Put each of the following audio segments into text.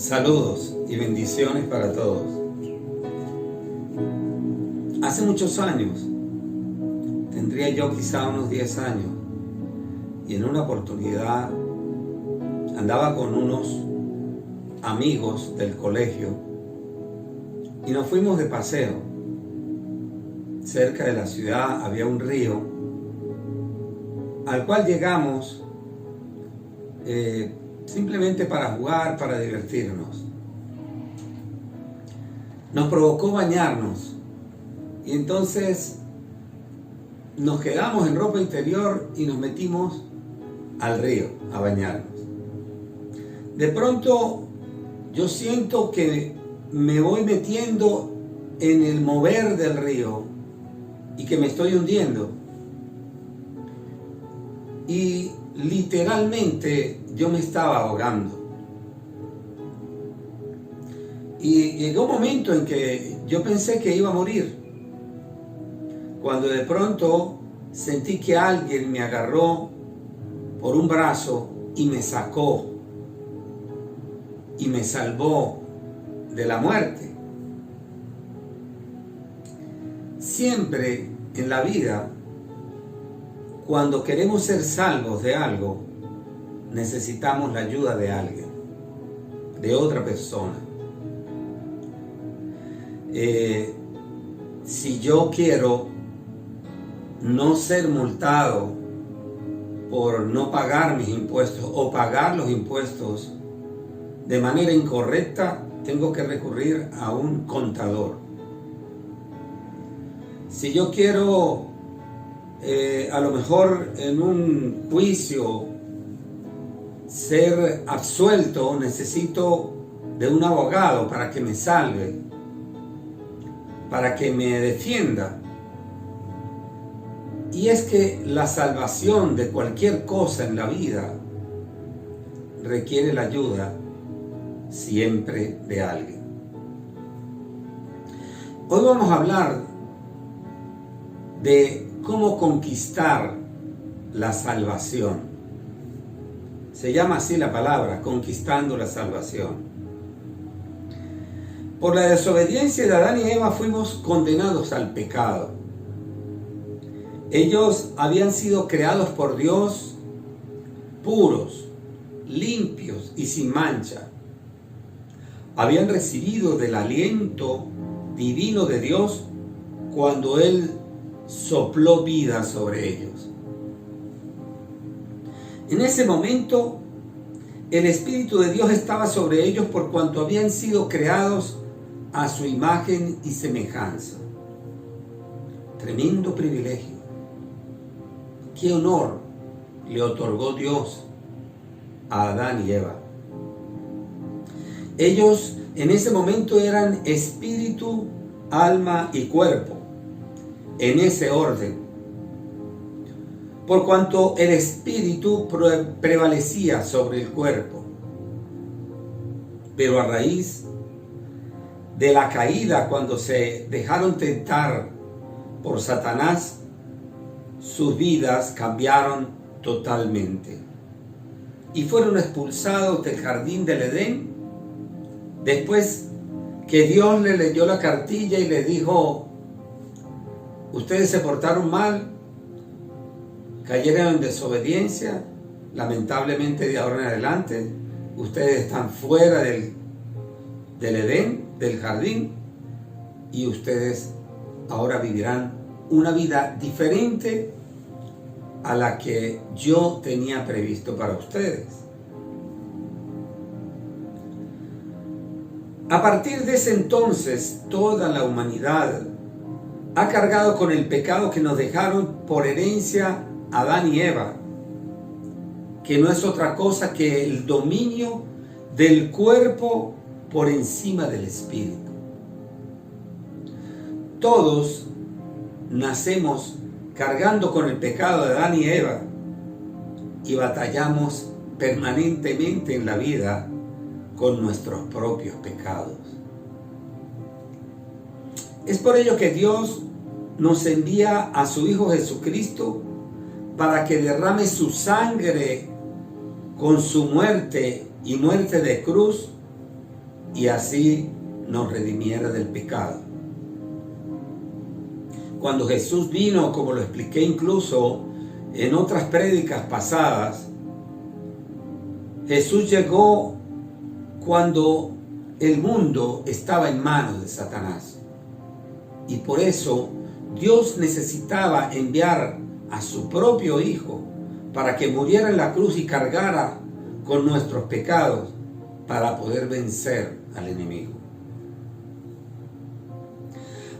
Saludos y bendiciones para todos. Hace muchos años, tendría yo quizá unos 10 años, y en una oportunidad andaba con unos amigos del colegio y nos fuimos de paseo. Cerca de la ciudad había un río al cual llegamos simplemente para jugar, para divertirnos. Nos provocó bañarnos y entonces nos quedamos en ropa interior y nos metimos al río a bañarnos. De pronto yo siento que me voy metiendo en el mover del río y que me estoy hundiendo. Y literalmente yo me estaba ahogando. Y llegó un momento en que yo pensé que iba a morir, cuando de pronto sentí que alguien me agarró por un brazo y me sacó y me salvó de la muerte. Siempre en la vida, cuando queremos ser salvos de algo, necesitamos la ayuda de alguien, de otra persona. Si yo quiero no ser multado por no pagar mis impuestos o pagar los impuestos de manera incorrecta, tengo que recurrir a un contador. Si yo quiero a lo mejor en un juicio ser absuelto, necesito de un abogado para que me salve, para que me defienda. Y es que la salvación de cualquier cosa en la vida requiere la ayuda siempre de alguien. Hoy vamos a hablar de cómo conquistar la salvación. Se llama así la palabra, conquistando la salvación. Por la desobediencia de Adán y Eva fuimos condenados al pecado. Ellos habían sido creados por Dios puros, limpios y sin mancha. Habían recibido del aliento divino de Dios cuando Él sopló vida sobre ellos. En ese momento, el Espíritu de Dios estaba sobre ellos por cuanto habían sido creados a su imagen y semejanza. Tremendo privilegio. Qué honor le otorgó Dios a Adán y Eva. Ellos en ese momento eran espíritu, alma y cuerpo, en ese orden, por cuanto el espíritu prevalecía sobre el cuerpo. Pero a raíz de la caída, cuando se dejaron tentar por Satanás, sus vidas cambiaron totalmente y fueron expulsados del jardín del Edén después que Dios le leyó la cartilla y le dijo: ustedes se portaron mal, cayeron en desobediencia, lamentablemente de ahora en adelante ustedes están fuera del Edén, del jardín, y ustedes ahora vivirán una vida diferente a la que yo tenía previsto para ustedes. A partir de ese entonces, toda la humanidad ha cargado con el pecado que nos dejaron por herencia Adán y Eva, que no es otra cosa que el dominio del cuerpo por encima del espíritu. Todos nacemos cargando con el pecado de Adán y Eva y batallamos permanentemente en la vida con nuestros propios pecados. Es por ello que Dios nos envía a su Hijo Jesucristo para que derrame su sangre con su muerte y muerte de cruz y así nos redimiera del pecado. Cuando Jesús vino, como lo expliqué incluso en otras prédicas pasadas, Jesús llegó cuando el mundo estaba en manos de Satanás. Y por eso Dios necesitaba enviar a su propio Hijo para que muriera en la cruz y cargara con nuestros pecados para poder vencer al enemigo.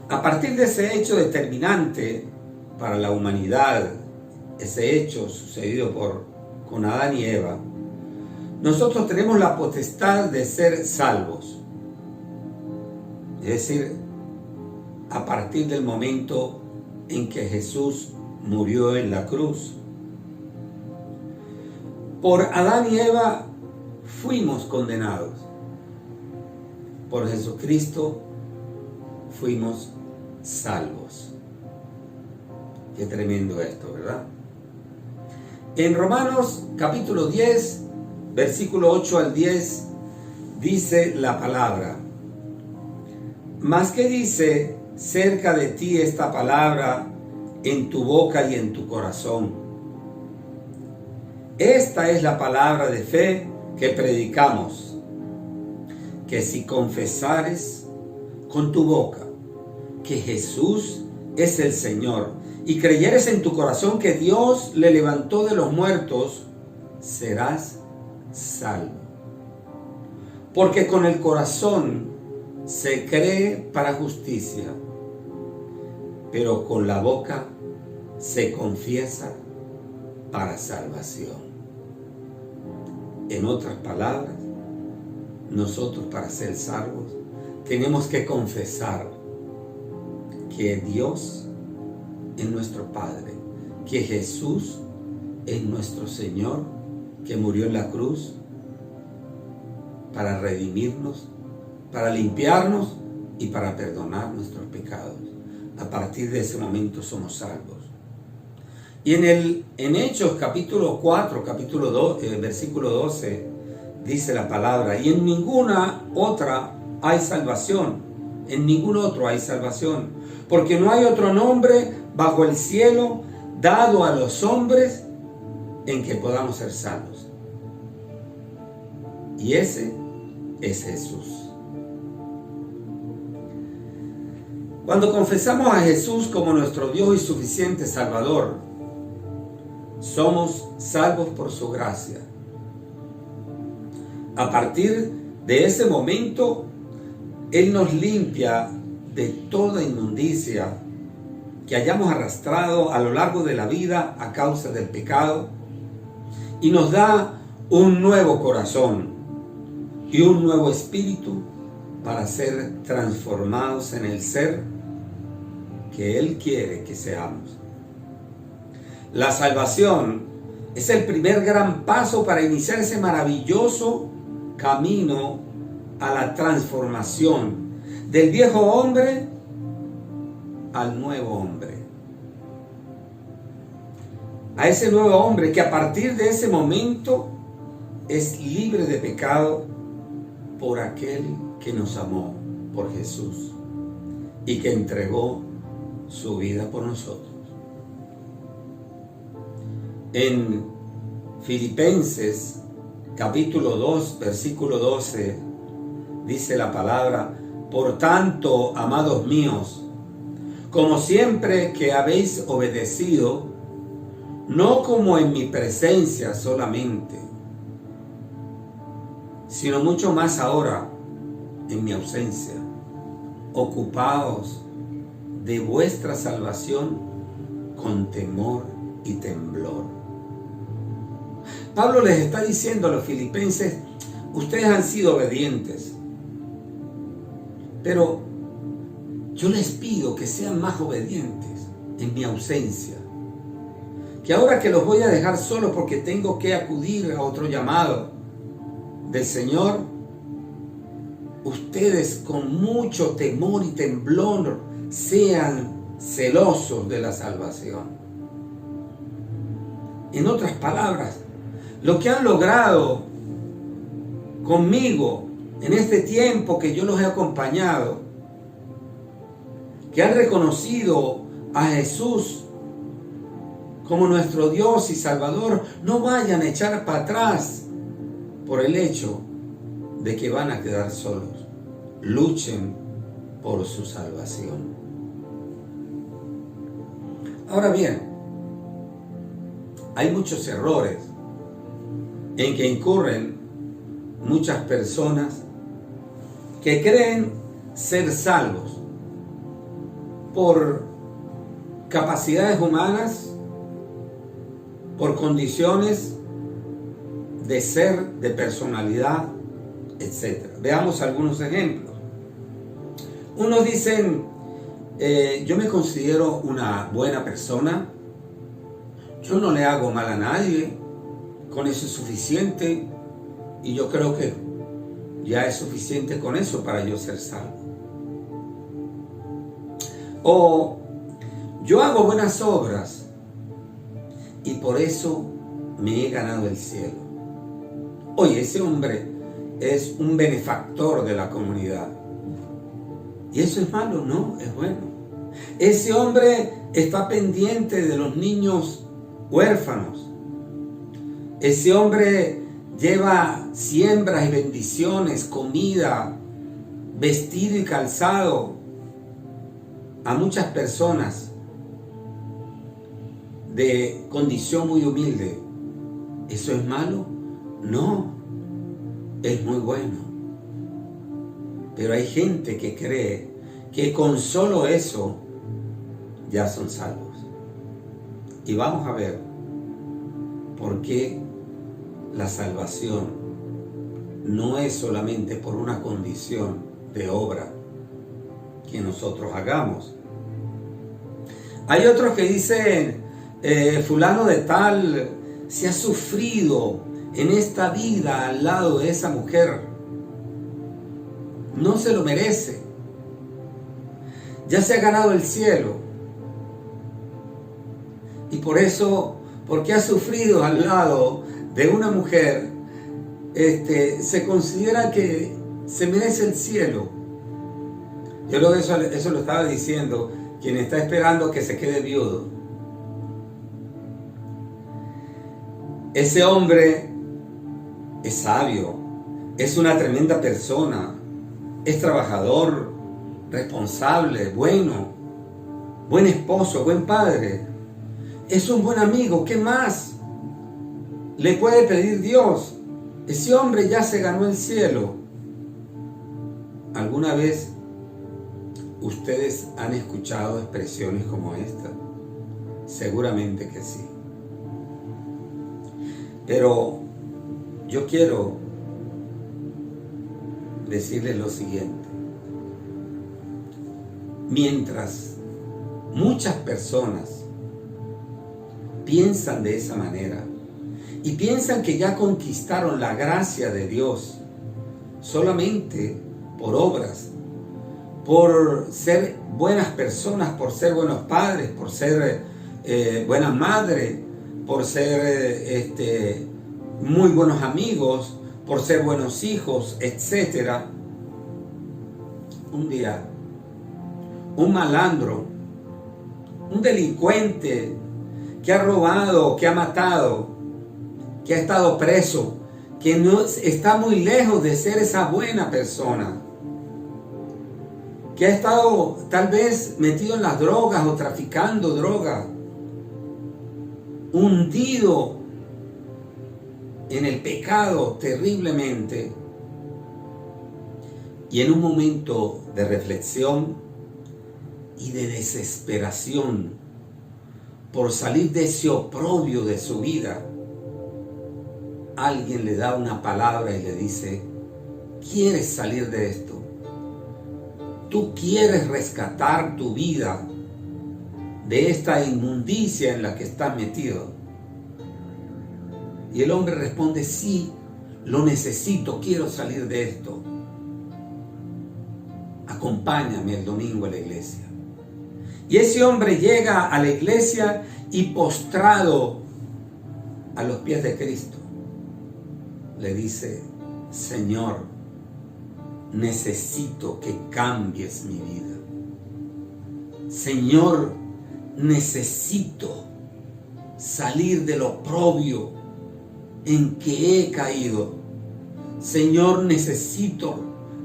A partir de ese hecho determinante para la humanidad, ese hecho sucedido con Adán y Eva, nosotros tenemos la potestad de ser salvos. Es decir, a partir del momento en que Jesús murió en la cruz. Por Adán y Eva fuimos condenados. Por Jesucristo fuimos salvos. Qué tremendo esto, ¿verdad? En Romanos capítulo 10, versículo 8 al 10, dice la palabra: mas ¿qué dice cerca de ti esta palabra en tu boca y en tu corazón? Esta es la palabra de fe que predicamos, que si confesares con tu boca que Jesús es el Señor y creyeres en tu corazón que Dios le levantó de los muertos, serás salvo. Porque con el corazón se cree para justicia, pero con la boca se confiesa para salvación. En otras palabras, nosotros para ser salvos tenemos que confesar que Dios es nuestro Padre, que Jesús es nuestro Señor, que murió en la cruz para redimirnos, para limpiarnos y para perdonar nuestros pecados. A partir de ese momento somos salvos. Y en Hechos capítulo 4, capítulo 2, versículo 12, dice la palabra: y en ninguna otra hay salvación, en ningún otro hay salvación, porque no hay otro nombre bajo el cielo dado a los hombres en que podamos ser salvos. Y ese es Jesús. Cuando confesamos a Jesús como nuestro Dios y suficiente Salvador, somos salvos por su gracia. A partir de ese momento, Él nos limpia de toda inmundicia que hayamos arrastrado a lo largo de la vida a causa del pecado y nos da un nuevo corazón y un nuevo espíritu para ser transformados en el ser que Él quiere que seamos. La salvación es el primer gran paso para iniciar ese maravilloso camino a la transformación del viejo hombre al nuevo hombre. A ese nuevo hombre que a partir de ese momento es libre de pecado por aquel que nos amó, por Jesús, y que entregó su vida por nosotros. En Filipenses capítulo 2, versículo 12, dice la palabra: por tanto, amados míos, como siempre que habéis obedecido, no como en mi presencia solamente, sino mucho más ahora en mi ausencia, ocupaos de vuestra salvación con temor y temblor. Pablo les está diciendo a los filipenses: ustedes han sido obedientes, pero yo les pido que sean más obedientes en mi ausencia, que ahora que los voy a dejar solos porque tengo que acudir a otro llamado del Señor, ustedes con mucho temor y temblor sean celosos de la salvación. En otras palabras, lo que han logrado conmigo en este tiempo que yo los he acompañado, que han reconocido a Jesús como nuestro Dios y Salvador, no vayan a echar para atrás por el hecho de que van a quedar solos. Luchen por su salvación. Ahora bien, hay muchos errores en que incurren muchas personas que creen ser salvos por capacidades humanas, por condiciones de ser, de personalidad, etc. Veamos algunos ejemplos. Unos dicen, yo me considero una buena persona, yo no le hago mal a nadie, con eso es suficiente, y yo creo que ya es suficiente con eso para yo ser salvo. O yo hago buenas obras y por eso me he ganado el cielo. Oye, ese hombre es un benefactor de la comunidad. ¿Y eso es malo? No, es bueno. Ese hombre está pendiente de los niños huérfanos. Ese hombre lleva siembras y bendiciones, comida, vestido y calzado a muchas personas de condición muy humilde. ¿Eso es malo? No, es muy bueno. Pero hay gente que cree que con solo eso ya son salvos. Y vamos a ver por qué la salvación no es solamente por una condición de obra que nosotros hagamos. Hay otros que dicen, fulano de tal se ha sufrido en esta vida al lado de esa mujer, no se lo merece, ya se ha ganado el cielo, y por eso, porque ha sufrido al lado de una mujer, se considera que se merece el cielo. Yo creo que eso lo estaba diciendo quien está esperando que se quede viudo. Ese hombre es sabio, es una tremenda persona, es trabajador, responsable, bueno, buen esposo, buen padre, es un buen amigo. ¿Qué más le puede pedir Dios? Ese hombre ya se ganó el cielo. ¿Alguna vez ustedes han escuchado expresiones como esta? Seguramente que sí. Pero yo quiero decirles lo siguiente. Mientras muchas personas piensan de esa manera y piensan que ya conquistaron la gracia de Dios solamente por obras, por ser buenas personas, por ser buenos padres, por ser buena madre, por ser muy buenos amigos, por ser buenos hijos, etc. Un día, un malandro, un delincuente que ha robado, que ha matado, que ha estado preso, que no está muy lejos de ser esa buena persona, que ha estado tal vez metido en las drogas o traficando drogas, hundido en el pecado terriblemente, y en un momento de reflexión y de desesperación por salir de ese oprobio de su vida, alguien le da una palabra y le dice: ¿quieres salir de esto? ¿Tú quieres rescatar tu vida de esta inmundicia en la que estás metido? Y el hombre responde: sí, lo necesito, quiero salir de esto. Acompáñame el domingo a la iglesia. Y ese hombre llega a la iglesia y, postrado a los pies de Cristo, le dice: Señor, necesito que cambies mi vida. Señor, necesito salir del oprobio en que he caído. Señor, necesito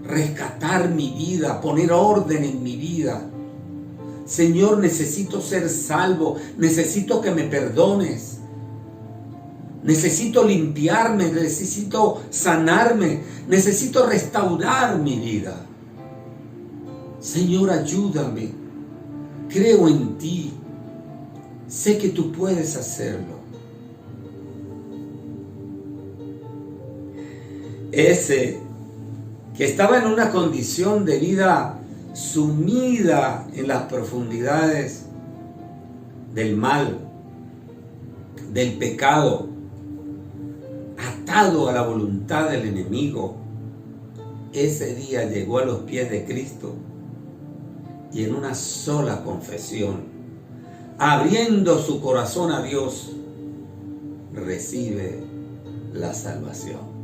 rescatar mi vida, poner orden en mi vida. Señor, necesito ser salvo, necesito que me perdones. Necesito limpiarme, necesito sanarme, necesito restaurar mi vida. Señor, ayúdame. Creo en ti. Sé que tú puedes hacerlo. Ese que estaba en una condición de vida sumida en las profundidades del mal, del pecado, atado a la voluntad del enemigo, ese día llegó a los pies de Cristo y en una sola confesión, abriendo su corazón a Dios, recibe la salvación.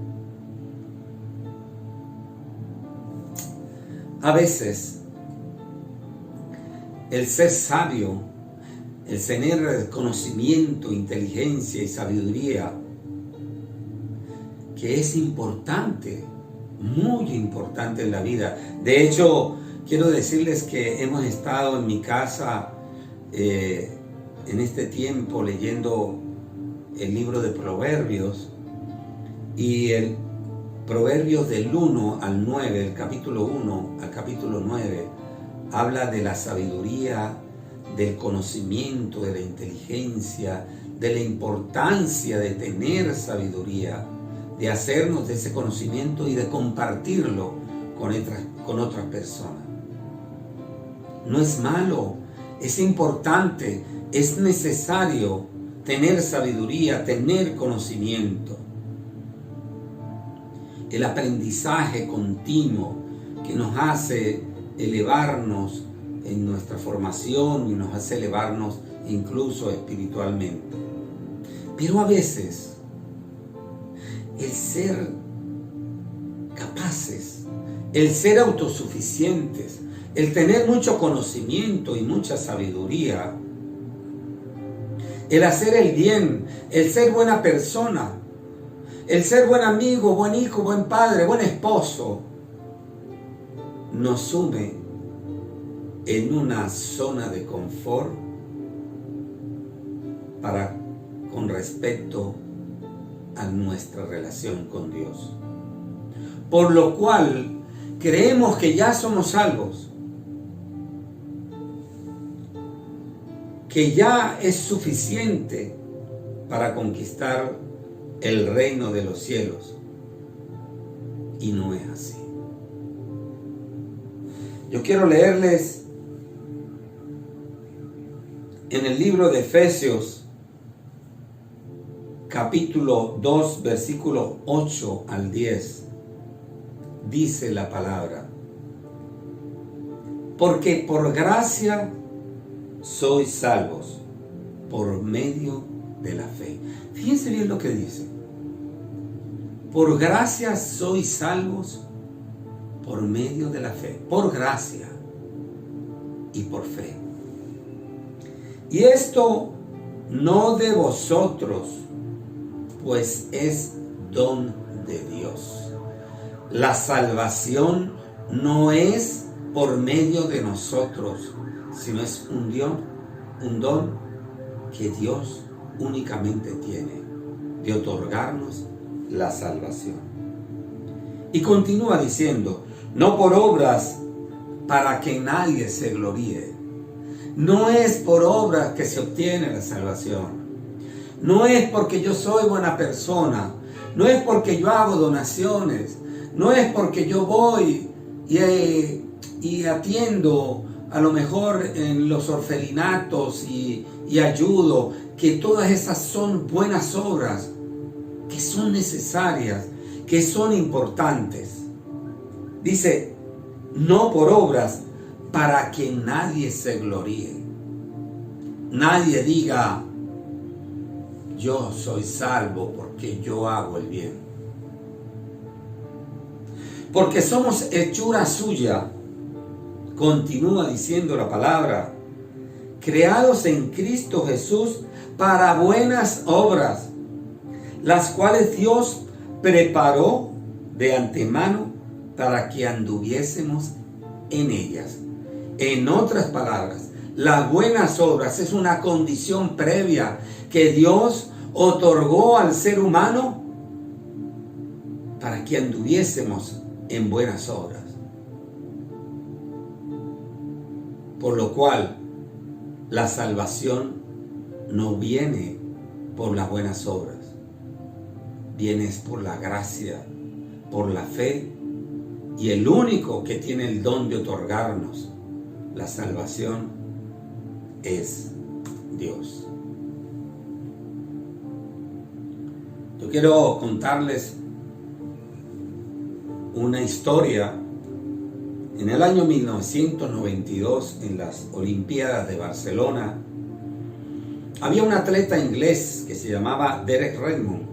A veces, el ser sabio, el tener conocimiento, inteligencia y sabiduría, que es importante, muy importante en la vida. De hecho, quiero decirles que hemos estado en mi casa en este tiempo leyendo el libro de Proverbios, y el Proverbios del 1 al 9, el capítulo 1 al capítulo 9, habla de la sabiduría, del conocimiento, de la inteligencia, de la importancia de tener sabiduría, de hacernos de ese conocimiento y de compartirlo con otras personas. No es malo, es importante, es necesario tener sabiduría, tener conocimiento. El aprendizaje continuo que nos hace elevarnos en nuestra formación y nos hace elevarnos incluso espiritualmente. Pero a veces el ser capaces, el ser autosuficientes, el tener mucho conocimiento y mucha sabiduría, el hacer el bien, el ser buena persona, el ser buen amigo, buen hijo, buen padre, buen esposo, nos sume en una zona de confort con respecto a nuestra relación con Dios. Por lo cual creemos que ya somos salvos, que ya es suficiente para conquistar el reino de los cielos. Y no es así. Yo quiero leerles en el libro de Efesios, capítulo 2, versículo 8 al 10. Dice la palabra: porque por gracia sois salvos por medio de la fe. Fíjense bien lo que dice. Por gracia sois salvos por medio de la fe. Por gracia y por fe. Y esto no de vosotros, pues es don de Dios. La salvación no es por medio de nosotros, sino es un don que Dios únicamente tiene, de otorgarnos la salvación. Y continúa diciendo: no por obras, para que nadie se gloríe. No es por obras que se obtiene la salvación. No es porque yo soy buena persona. No es porque yo hago donaciones. No es porque yo voy y atiendo a lo mejor en los orfelinatos y ayudo, que todas esas son buenas obras, que son necesarias, que son importantes. Dice, no por obras, para que nadie se gloríe. Nadie diga, yo soy salvo porque yo hago el bien. Porque somos hechura suya, continúa diciendo la palabra, creados en Cristo Jesús para buenas obras, las cuales Dios preparó de antemano para que anduviésemos en ellas. En otras palabras, las buenas obras es una condición previa que Dios otorgó al ser humano para que anduviésemos en buenas obras. Por lo cual, la salvación no viene por las buenas obras, viene por la gracia, por la fe, y el único que tiene el don de otorgarnos la salvación es Dios. Yo quiero contarles una historia. En el año 1992, en las Olimpiadas de Barcelona, había un atleta inglés que se llamaba Derek Redmond,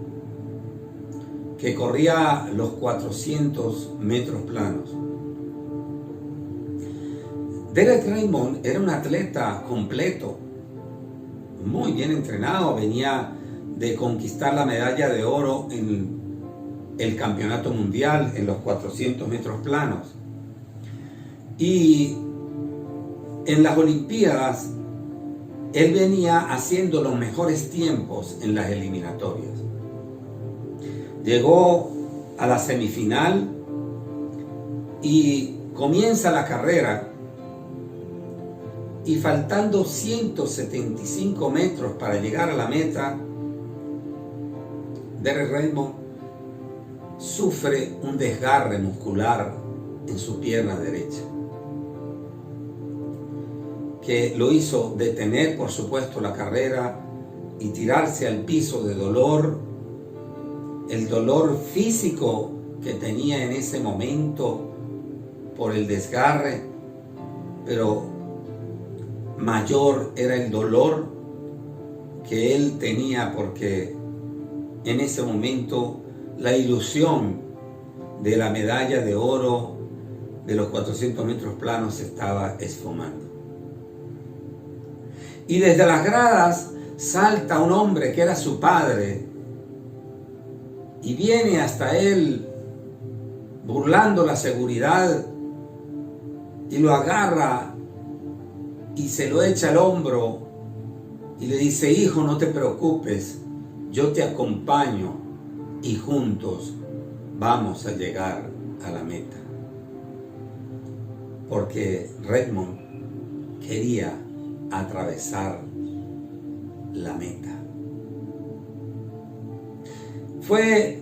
que corría los 400 metros planos. Derek Redmond era un atleta completo, muy bien entrenado, venía de conquistar la medalla de oro en el campeonato mundial en los 400 metros planos. Y en las Olimpiadas, él venía haciendo los mejores tiempos en las eliminatorias. Llegó a la semifinal y comienza la carrera. Y faltando 175 metros para llegar a la meta, Derek Redmond sufre un desgarre muscular en su pierna derecha, que lo hizo detener, por supuesto, la carrera y tirarse al piso de dolor. El dolor físico que tenía en ese momento por el desgarre, pero mayor era el dolor que él tenía porque en ese momento la ilusión de la medalla de oro de los 400 metros planos se estaba esfumando. Y desde las gradas salta un hombre que era su padre y viene hasta él burlando la seguridad y lo agarra y se lo echa al hombro y le dice: hijo, no te preocupes, yo te acompaño y juntos vamos a llegar a la meta. Porque Redmond quería atravesar la meta. Fue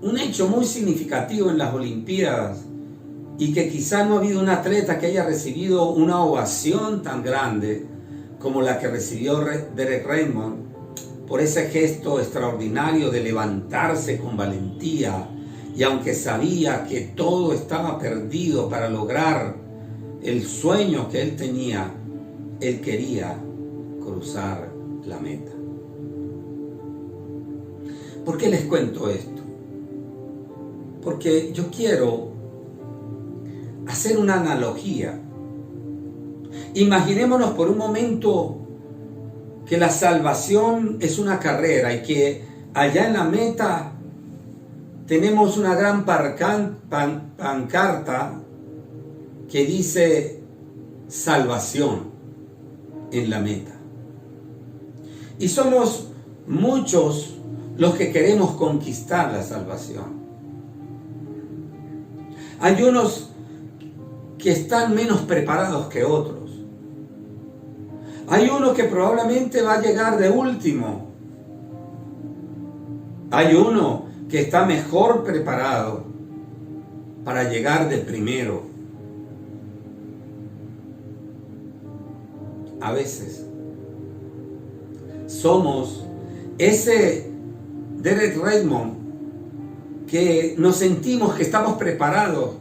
un hecho muy significativo en las Olimpiadas y que quizá no ha habido un atleta que haya recibido una ovación tan grande como la que recibió Derek Redmond por ese gesto extraordinario de levantarse con valentía, y aunque sabía que todo estaba perdido para lograr el sueño que él tenía, él quería cruzar la meta. ¿Por qué les cuento esto? Porque yo quiero hacer una analogía. Imaginémonos por un momento que la salvación es una carrera y que allá en la meta tenemos una gran pancarta que dice salvación en la meta. Y somos muchos los que queremos conquistar la salvación. Hay unos que están menos preparados que otros. Hay uno que probablemente va a llegar de último. Hay uno que está mejor preparado para llegar de primero. A veces somos ese Derek Redmond que nos sentimos que estamos preparados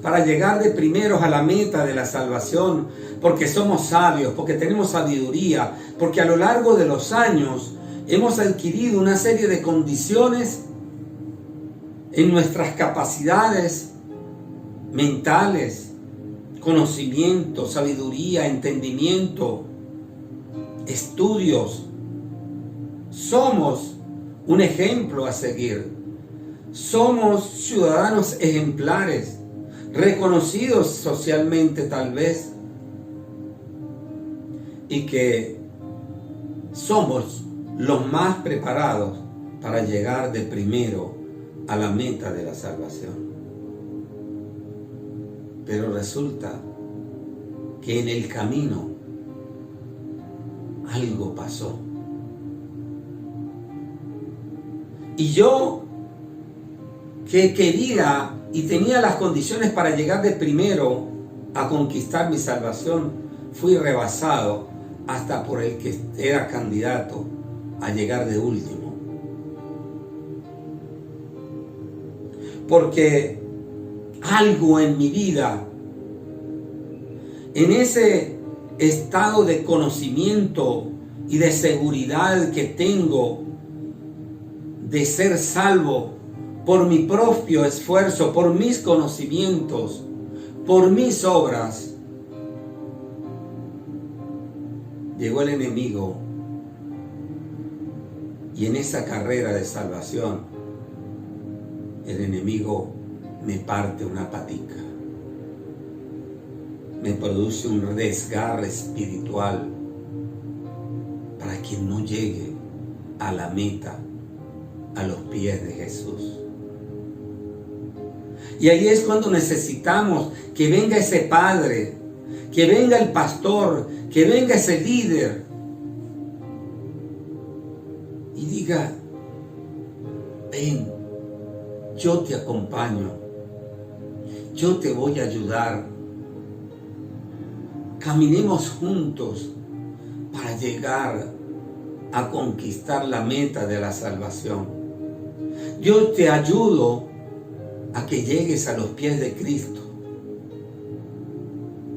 para llegar de primeros a la meta de la salvación, porque somos sabios, porque tenemos sabiduría, porque a lo largo de los años hemos adquirido una serie de condiciones en nuestras capacidades mentales, conocimiento, sabiduría, entendimiento, estudios. Somos un ejemplo a seguir. Somos ciudadanos ejemplares, reconocidos socialmente tal vez, y que somos los más preparados para llegar de primero a la meta de la salvación. Pero resulta que en el camino algo pasó. Y yo, que quería y tenía las condiciones para llegar de primero a conquistar mi salvación, fui rebasado hasta por el que era candidato a llegar de último. Porque algo en mi vida, en ese estado de conocimiento y de seguridad que tengo de ser salvo por mi propio esfuerzo, por mis conocimientos, por mis obras, llegó el enemigo y en esa carrera de salvación el enemigo me parte una patica, me produce un desgarre espiritual para que no llegue a la meta, a los pies de Jesús. Y ahí es cuando necesitamos que venga ese padre, que venga el pastor, que venga ese líder y diga: ven, yo te acompaño, yo te voy a ayudar, caminemos juntos para llegar a conquistar la meta de la salvación. Yo te ayudo a que llegues a los pies de Cristo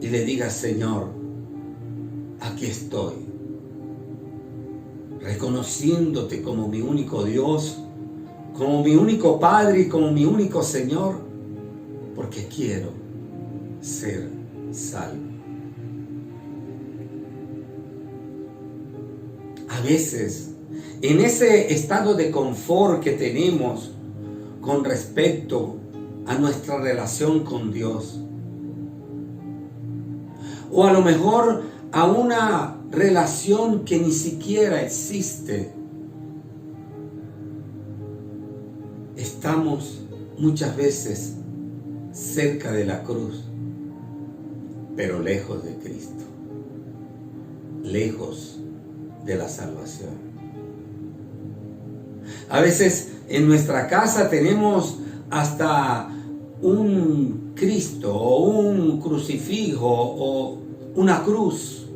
y le digas: Señor, aquí estoy, reconociéndote como mi único Dios, como mi único Padre y como mi único Señor, porque quiero ser salvo. A veces, en ese estado de confort que tenemos con respecto a nuestra relación con Dios, o a lo mejor a una relación que ni siquiera existe, estamos muchas veces cerca de la cruz, pero lejos de Cristo, lejos de la salvación. A veces en nuestra casa tenemos hasta un Cristo o un crucifijo o una cruz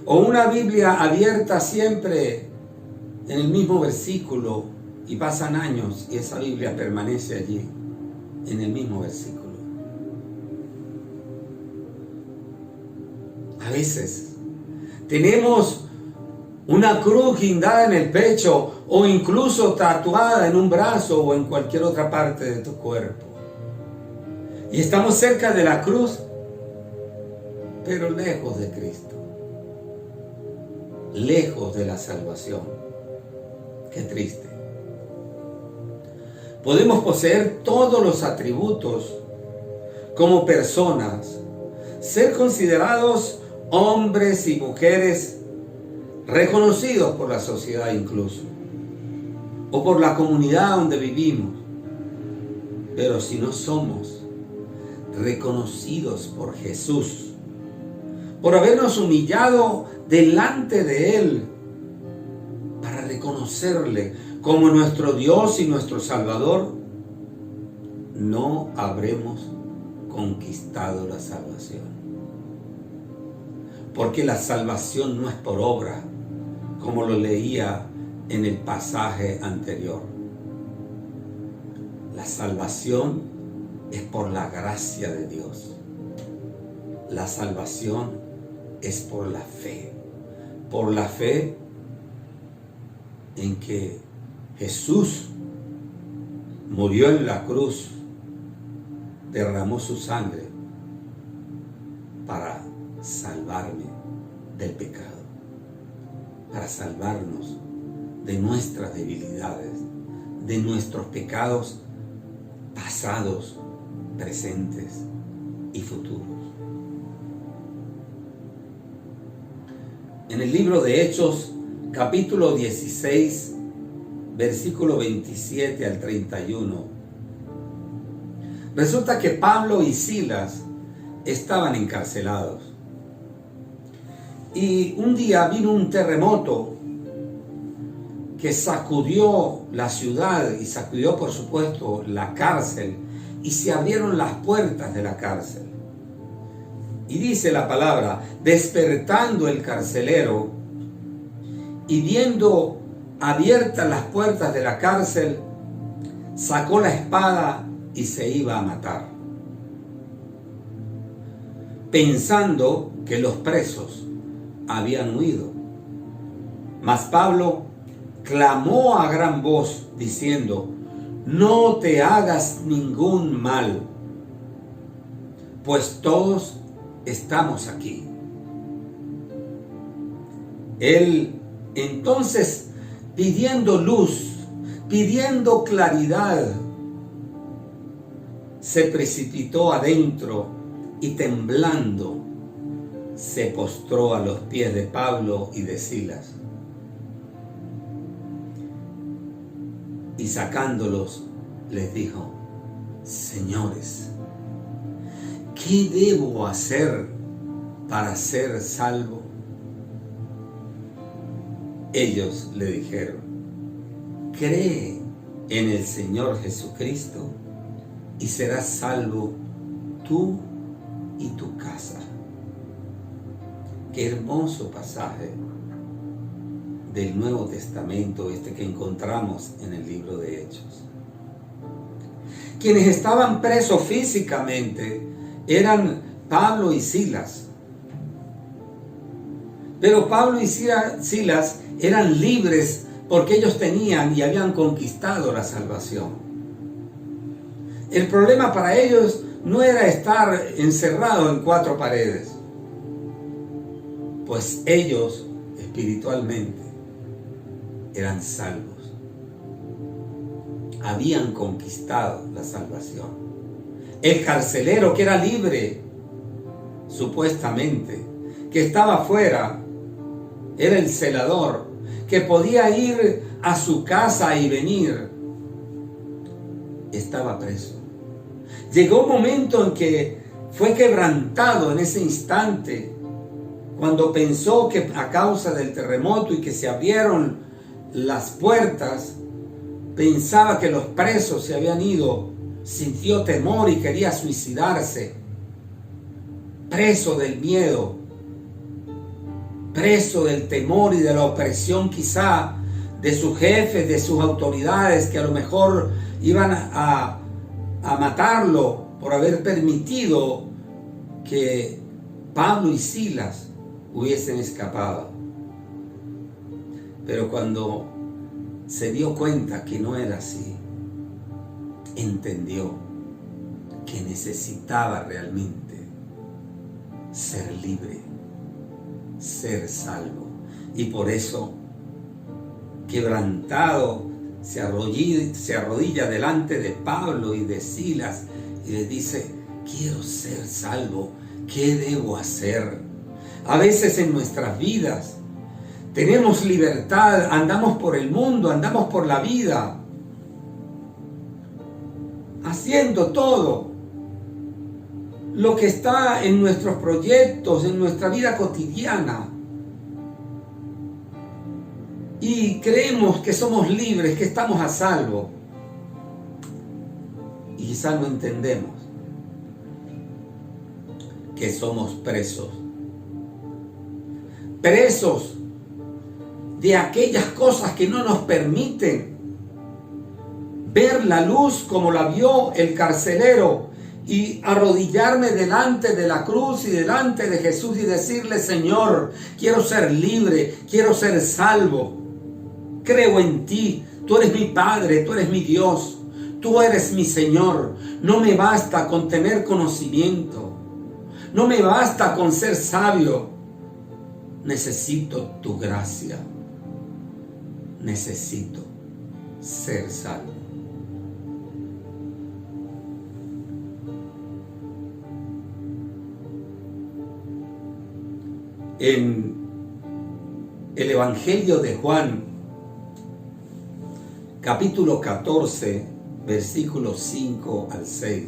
o una Biblia abierta siempre en el mismo versículo, y pasan años y esa Biblia permanece allí en el mismo versículo. A veces tenemos una cruz guindada en el pecho o incluso tatuada en un brazo o en cualquier otra parte de tu cuerpo. Y estamos cerca de la cruz, pero lejos de Cristo, lejos de la salvación. Qué triste. Podemos poseer todos los atributos como personas, ser considerados hombres y mujeres reconocidos por la sociedad incluso, o por la comunidad donde vivimos, pero si no somos reconocidos por Jesús, por habernos humillado delante de Él para reconocerle como nuestro Dios y nuestro Salvador, no habremos conquistado la salvación. Porque la salvación no es por obra, como lo leía en el pasaje anterior. La salvación es por la gracia de Dios. La salvación es por la fe. Por la fe en que Jesús murió en la cruz, derramó su sangre para salvarme del pecado, para salvarnos de nuestras debilidades, de nuestros pecados pasados, presentes y futuros. En el libro de Hechos, capítulo 16, versículo 27 al 31, resulta que Pablo y Silas estaban encarcelados. Y un día vino un terremoto que sacudió la ciudad y sacudió, por supuesto, la cárcel, y se abrieron las puertas de la cárcel. Y dice la palabra: despertando el carcelero y viendo abiertas las puertas de la cárcel, sacó la espada y se iba a matar, pensando que los presos habían huido. Mas Pablo clamó a gran voz diciendo: no te hagas ningún mal, pues todos estamos aquí. Él entonces, pidiendo luz, pidiendo claridad, se precipitó adentro y temblando se postró a los pies de Pablo y de Silas. Y sacándolos, les dijo: señores, ¿qué debo hacer para ser salvo? Ellos le dijeron: cree en el Señor Jesucristo y serás salvo tú y tu casa. Qué hermoso pasaje del Nuevo Testamento que encontramos en el libro de Hechos. Quienes estaban presos físicamente eran Pablo y Silas. Pero Pablo y Silas eran libres porque ellos tenían y habían conquistado la salvación. El problema para ellos no era estar encerrados en cuatro paredes, pues ellos espiritualmente eran salvos. Habían conquistado la salvación. El carcelero, que era libre, supuestamente, que estaba afuera, era el celador, que podía ir a su casa y venir, estaba preso. Llegó un momento en que fue quebrantado en ese instante, cuando pensó que a causa del terremoto y que se abrieron las puertas, pensaba que los presos se habían ido, sintió temor y quería suicidarse, preso del miedo, preso del temor y de la opresión quizá de sus jefes, de sus autoridades, que a lo mejor iban a matarlo por haber permitido que Pablo y Silas hubiesen escapado. Pero cuando se dio cuenta que no era así, entendió que necesitaba realmente ser libre, ser salvo. Y por eso, quebrantado, se arrodilla delante de Pablo y de Silas y les dice: quiero ser salvo, ¿qué debo hacer? A veces en nuestras vidas tenemos libertad, andamos por el mundo, andamos por la vida, haciendo todo lo que está en nuestros proyectos, en nuestra vida cotidiana. Y creemos que somos libres, que estamos a salvo. Y quizás no entendemos que somos presos. Presos de aquellas cosas que no nos permiten ver la luz como la vio el carcelero y arrodillarme delante de la cruz y delante de Jesús y decirle: Señor, quiero ser libre, quiero ser salvo. Creo en ti, tú eres mi Padre, tú eres mi Dios. Tú eres mi Señor. No me basta con tener conocimiento. No me basta con ser sabio. Necesito tu gracia. Necesito ser salvo. En el Evangelio de Juan, capítulo 14, versículos 5 al 6,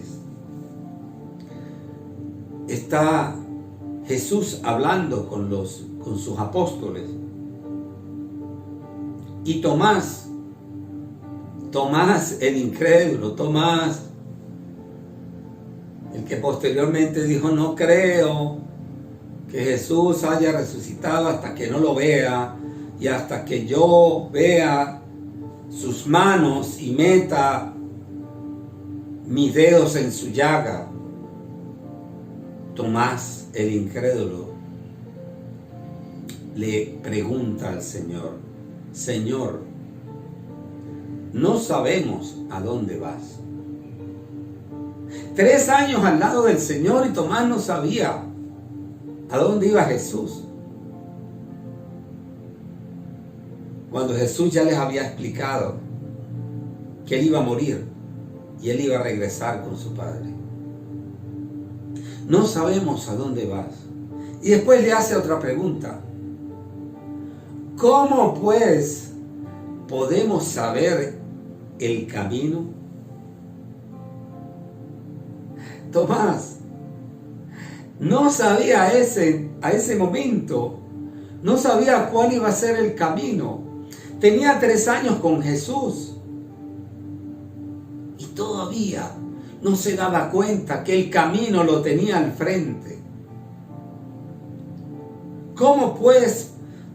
está Jesús hablando con sus apóstoles. Y Tomás el incrédulo, Tomás, el que posteriormente dijo: no creo que Jesús haya resucitado hasta que no lo vea, y hasta que yo vea sus manos y meta mis dedos en su llaga. Tomás el incrédulo le pregunta al Señor: Señor, no sabemos a dónde vas. 3 años al lado del Señor y Tomás no sabía a dónde iba Jesús, cuando Jesús ya les había explicado que Él iba a morir y Él iba a regresar con su Padre. No sabemos a dónde vas. Y después le hace otra pregunta: ¿cómo pues podemos saber el camino? Tomás no sabía a ese momento, no sabía cuál iba a ser el camino. Tenía 3 años con Jesús y todavía no se daba cuenta que el camino lo tenía al frente. ¿Cómo pues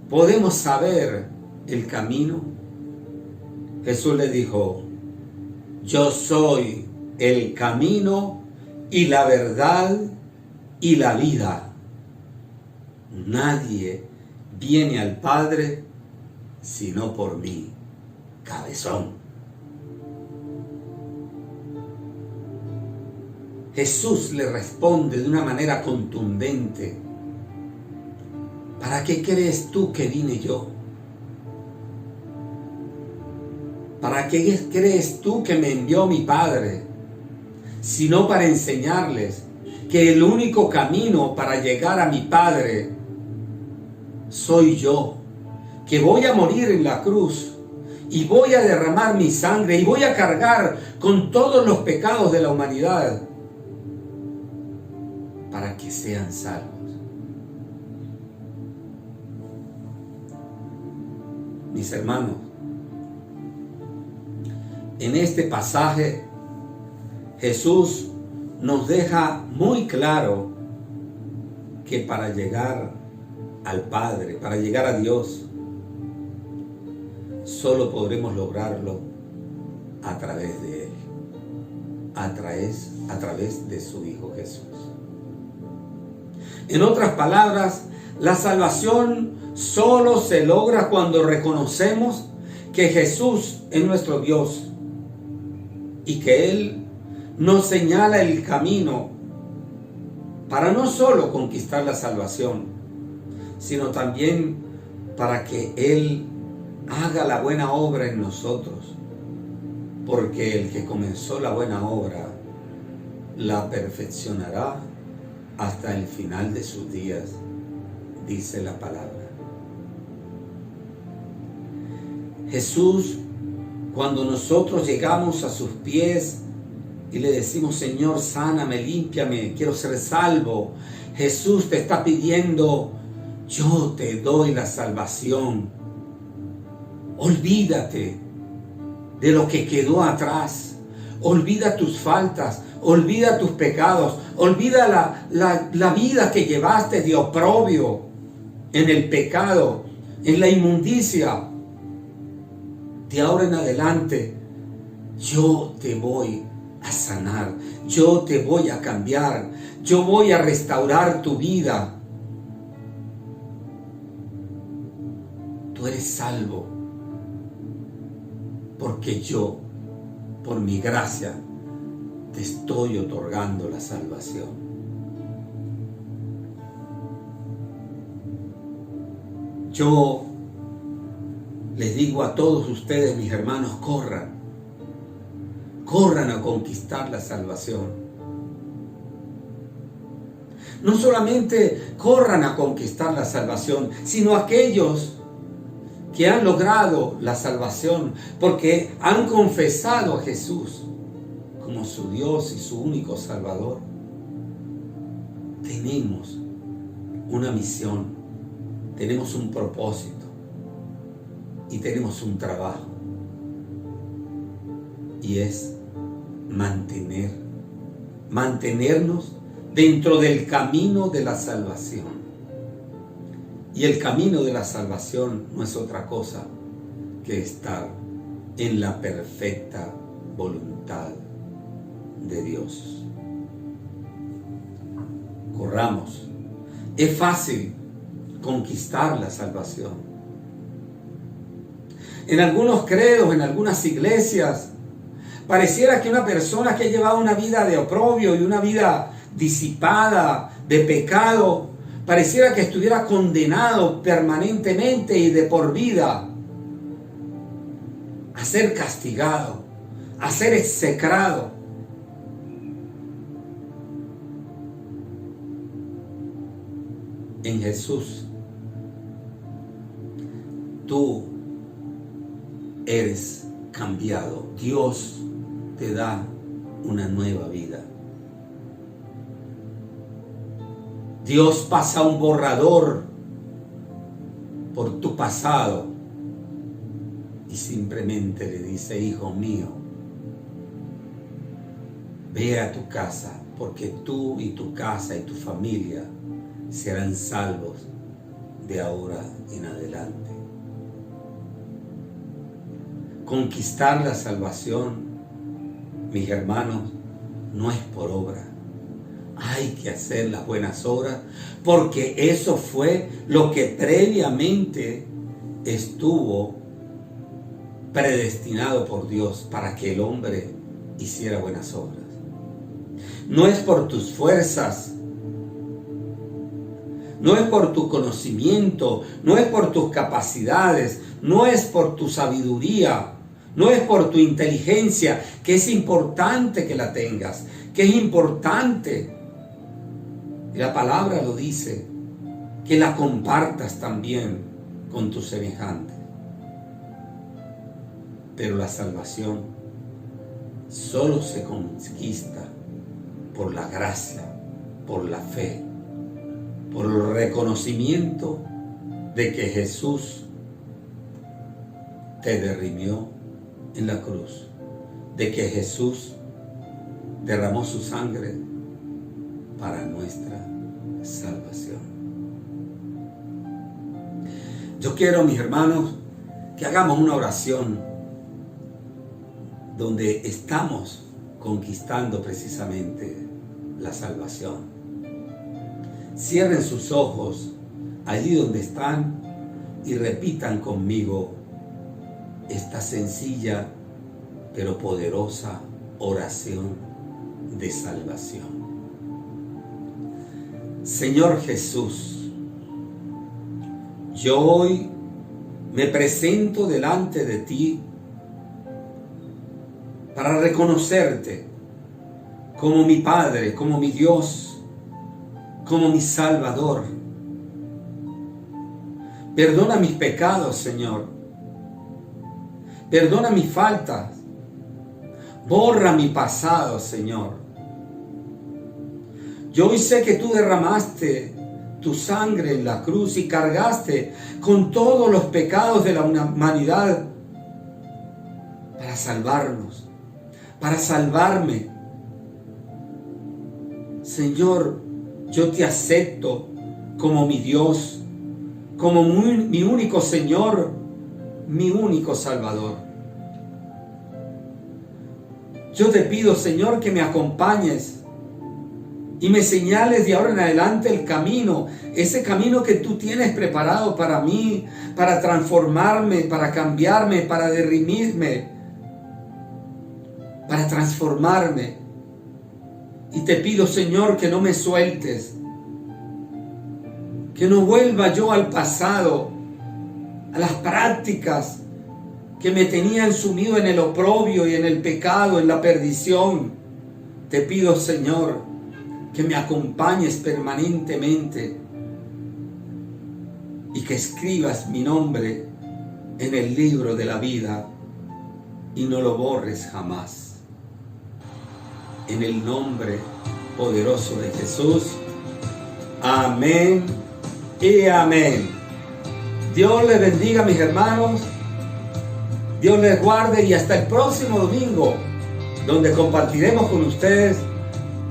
podemos saber el camino? Jesús le dijo: yo soy el camino y la verdad y la vida. Nadie viene al Padre sino por mí. Cabezón. Jesús le responde de una manera contundente: ¿para qué crees tú que vine yo? ¿Para qué crees tú que me envió mi Padre? Sino para enseñarles que el único camino para llegar a mi Padre soy yo, que voy a morir en la cruz y voy a derramar mi sangre y voy a cargar con todos los pecados de la humanidad para que sean salvos. Mis hermanos, en este pasaje Jesús nos deja muy claro que para llegar al Padre, para llegar a Dios, solo podremos lograrlo a través de Él, a través de su Hijo Jesús. En otras palabras, la salvación solo se logra cuando reconocemos que Jesús es nuestro Dios y que Él nos señala el camino para no solo conquistar la salvación, sino también para que Él haga la buena obra en nosotros, porque el que comenzó la buena obra la perfeccionará hasta el final de sus días, dice la palabra. Jesús, cuando nosotros llegamos a sus pies y le decimos: Señor, sáname, límpiame, quiero ser salvo, Jesús te está pidiendo: yo te doy la salvación. Olvídate de lo que quedó atrás. Olvida tus faltas, olvida tus pecados, olvida la vida que llevaste de oprobio, en el pecado, en la inmundicia. De ahora en adelante, yo te voy a sanar, yo te voy a cambiar, yo voy a restaurar tu vida. Tú eres salvo porque yo por mi gracia, te estoy otorgando la salvación. Yo les digo a todos ustedes, mis hermanos, corran a conquistar la salvación. No solamente corran a conquistar la salvación, sino aquellos que han logrado la salvación porque han confesado a Jesús como su Dios y su único Salvador. Tenemos una misión, tenemos un propósito y tenemos un trabajo, y es mantenernos dentro del camino de la salvación. Y el camino de la salvación no es otra cosa que estar en la perfecta voluntad de Dios. Corramos. Es fácil conquistar la salvación. En algunos credos, en algunas iglesias, pareciera que una persona que ha llevado una vida de oprobio y una vida disipada, de pecado, pareciera que estuviera condenado permanentemente y de por vida a ser castigado, a ser execrado. En Jesús, tú eres cambiado. Dios te da una nueva vida. Dios pasa un borrador por tu pasado y simplemente le dice: hijo mío, ve a tu casa, porque tú y tu casa y tu familia serán salvos de ahora en adelante. Conquistar la salvación, mis hermanos, no es por obra. Hay que hacer las buenas obras, porque eso fue lo que previamente estuvo predestinado por Dios para que el hombre hiciera buenas obras. No es por tus fuerzas, no es por tu conocimiento, no es por tus capacidades, no es por tu sabiduría, no es por tu inteligencia, que es importante que la tengas, que es importante. La palabra lo dice, que la compartas también con tus semejantes. Pero la salvación solo se conquista por la gracia, por la fe, por el reconocimiento de que Jesús te redimió en la cruz, de que Jesús derramó su sangre para nuestra salvación. Yo quiero, mis hermanos, que hagamos una oración donde estamos conquistando precisamente la salvación. Cierren sus ojos allí donde están y repitan conmigo esta sencilla pero poderosa oración de salvación. Señor Jesús, yo hoy me presento delante de ti para reconocerte como mi Padre, como mi Dios, como mi Salvador. Perdona mis pecados, Señor. Perdona mis faltas. Borra mi pasado, Señor. Yo hoy sé que tú derramaste tu sangre en la cruz y cargaste con todos los pecados de la humanidad para salvarnos, para salvarme. Señor, yo te acepto como mi Dios, como mi único Señor, mi único Salvador. Yo te pido, Señor, que me acompañes y me señales de ahora en adelante el camino, ese camino que tú tienes preparado para mí, para transformarme, para cambiarme, para redimirme. para transformarme. Y te pido, Señor, que no me sueltes, que no vuelva yo al pasado, a las prácticas que me tenían sumido en el oprobio y en el pecado, en la perdición. Te pido, Señor, que me acompañes permanentemente y que escribas mi nombre en el libro de la vida y no lo borres jamás. En el nombre poderoso de Jesús. Amén y amén. Dios les bendiga, mis hermanos. Dios les guarde y hasta el próximo domingo, donde compartiremos con ustedes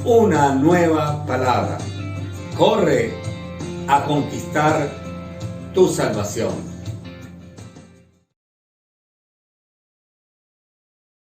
una nueva palabra. Corre a conquistar tu salvación.